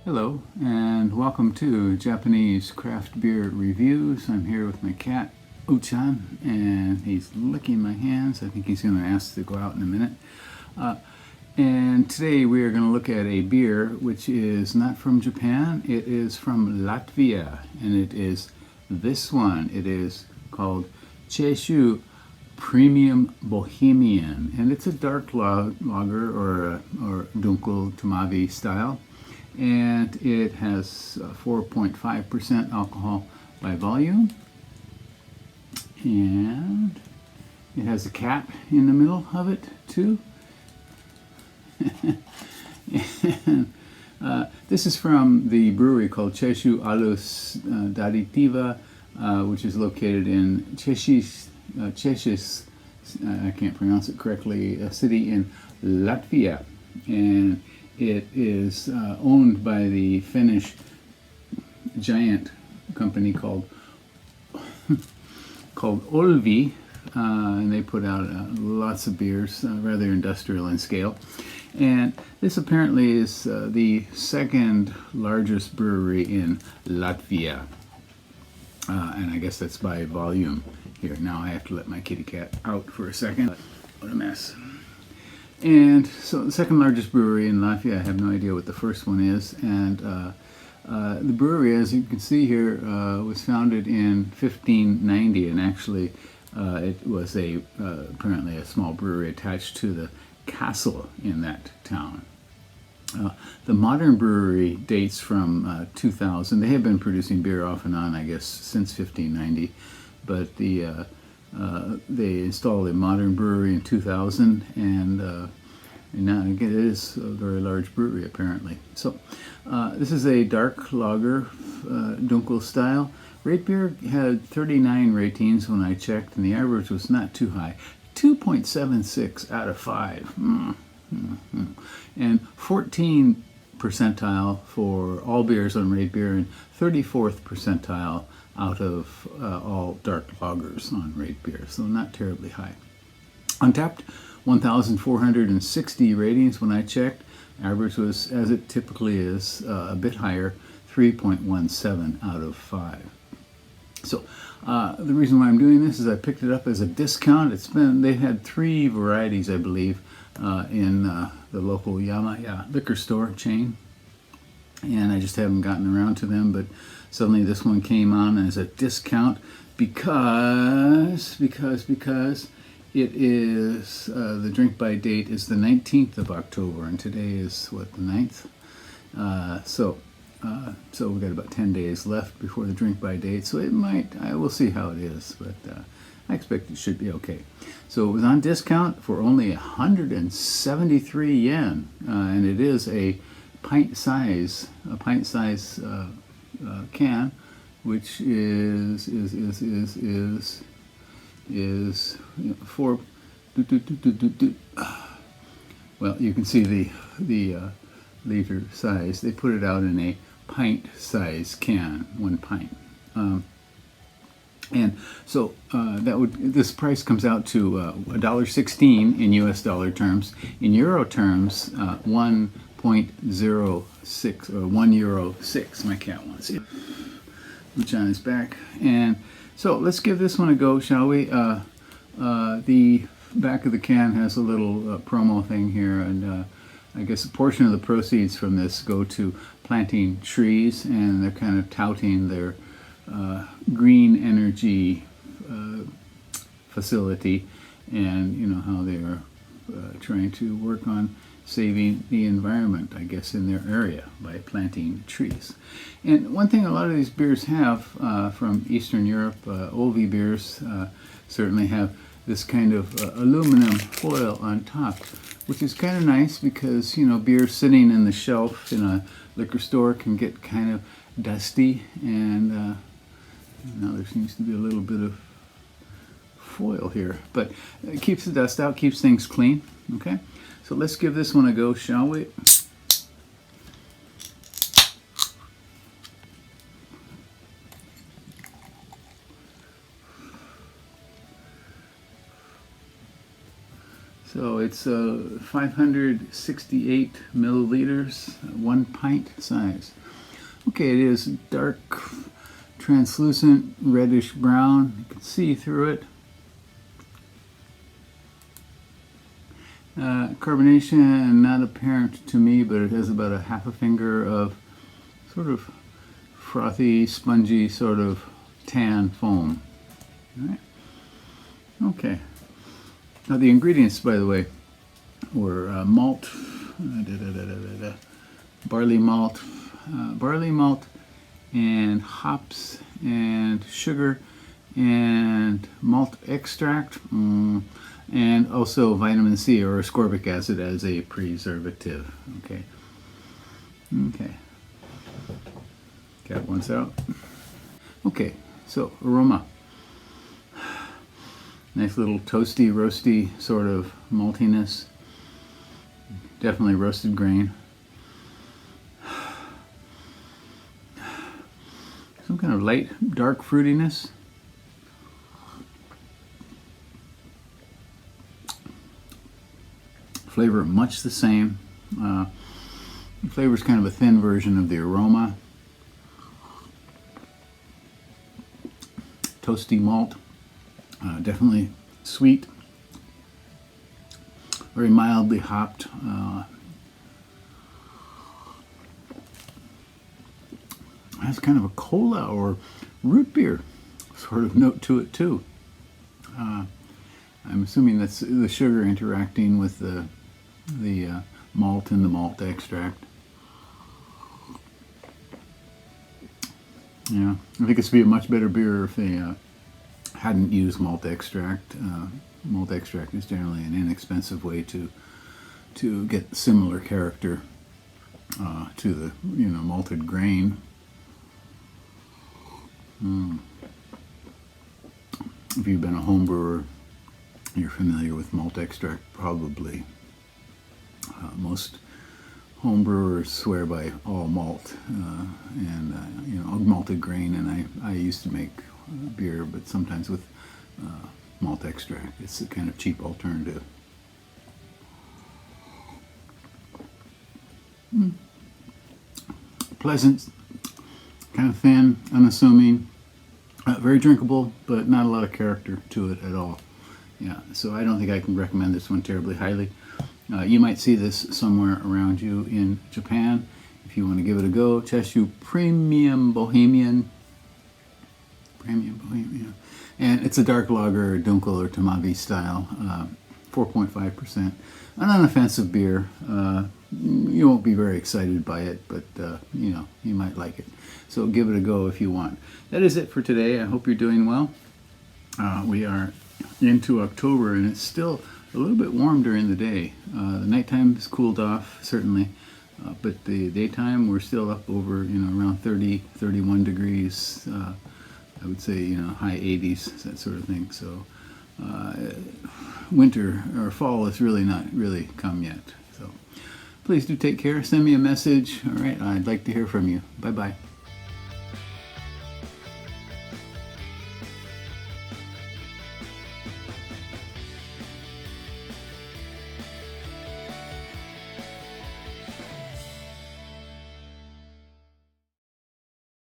Hello and welcome to Japanese craft beer reviews. I'm here with my cat Uchan and he's licking my hands. I think he's going to ask to go out in a minute. And today we are going to look at a beer which is not from Japan. It is from Latvia and it is this one. It is called Cēsu Premium Bohemian and it's a dark lager or dunkel tomavi style. And it has 4.5% alcohol by volume, and it has a cap in the middle of it too. And, this is from the brewery called Cēsu Alus dari Pivə, which is located in Cēsis, I can't pronounce it correctly, a city in Latvia, and it is owned by the Finnish giant company called Olvi, and they put out lots of beers, rather industrial in scale. And this apparently is the second largest brewery in Latvia, and I guess that's by volume here. Now I have to let my kitty cat out for a second. What a mess. And so the second largest brewery in Latvia, I have no idea what the first one is, and the brewery, as you can see here, was founded in 1590, and actually it was apparently a small brewery attached to the castle in that town. The modern brewery dates from 2000. They have been producing beer off and on, I guess, since 1590, but they installed a modern brewery in 2000, and now again, it is a very large brewery apparently. So this is a dark lager, dunkel style. Rate beer had 39 ratings when I checked, and the average was not too high, 2.76 out of 5, and 14 percentile for all beers on rate beer, and 34th percentile out of all dark lagers on rate beer, so not terribly high. Untapped, 1,460 ratings when I checked. Average was, as it typically is, a bit higher, 3.17 out of 5. So the reason why I'm doing this is I picked it up as a discount. They had 3 varieties, I believe, in the local Yamaya liquor store chain, and I just haven't gotten around to them, but suddenly this one came on as a discount because it is, the drink by date is the 19th of October, and today is, what, the 9th? So we've got about 10 days left before the drink by date, so it might, I will see how it is, but I expect it should be okay. So it was on discount for only 173 yen, and it is a pint size can, which is four. Well, you can see the liter size. They put it out in a pint size can, 1 pint, and so this price comes out to $1.16 in U.S. dollar terms. In euro terms, 1.06 or €1.06. My cat wants it. Luchan is back, and so let's give this one a go, shall we? The back of the can has a little promo thing here, and I guess a portion of the proceeds from this go to planting trees, and they're kind of touting their green energy facility, and you know how they are trying to work on saving the environment, I guess, in their area by planting trees. And one thing a lot of these beers have from Eastern Europe, Olvi beers, certainly have this kind of aluminum foil on top, which is kind of nice because, you know, beer sitting in the shelf in a liquor store can get kind of dusty, and now there seems to be a little bit of foil here, but it keeps the dust out, keeps things clean. Okay, so let's give this one a go, shall we? So it's 568 milliliters, 1 pint size. Okay, it is dark, translucent, reddish brown. You can see through it. Carbonation not apparent to me, but it has about a half a finger of sort of frothy, spongy, sort of tan foam. All right. Okay. Now the ingredients, by the way, were malt, barley malt, and hops and sugar and malt extract, and also vitamin C or ascorbic acid as a preservative. Okay. Okay. Got once out. Okay, so aroma. Nice little toasty, roasty sort of maltiness. Definitely roasted grain. Some kind of light, dark fruitiness. Flavor much the same. The flavor is kind of a thin version of the aroma. Toasty malt. Definitely sweet. Very mildly hopped. Has kind of a cola or root beer sort of note to it too. I'm assuming that's the sugar interacting with the malt and the malt extract. Yeah, I think this would be a much better beer if they hadn't used malt extract. Malt extract is generally an inexpensive way to get similar character to the malted grain. If you've been a home brewer, you're familiar with malt extract probably. Most home brewers swear by all malt and malted grain, and I used to make beer, but sometimes with malt extract. It's a kind of cheap alternative. Pleasant, kind of thin, unassuming, very drinkable, but not a lot of character to it at all. Yeah, so I don't think I can recommend this one terribly highly. You might see this somewhere around you in Japan. If you want to give it a go, Cēsu Premium Bohemian. And it's a dark lager, dunkel or tamavi style, 4.5%. An unoffensive beer. You won't be very excited by it, but you might like it. So give it a go if you want. That is it for today. I hope you're doing well. We are into October, and it's still a little bit warm during the day. The nighttime has cooled off, certainly, but the daytime we're still up over, around 30, 31 degrees. I would say, high 80s, that sort of thing. So winter or fall has really not come yet. So please do take care. Send me a message. All right, I'd like to hear from you. Bye-bye.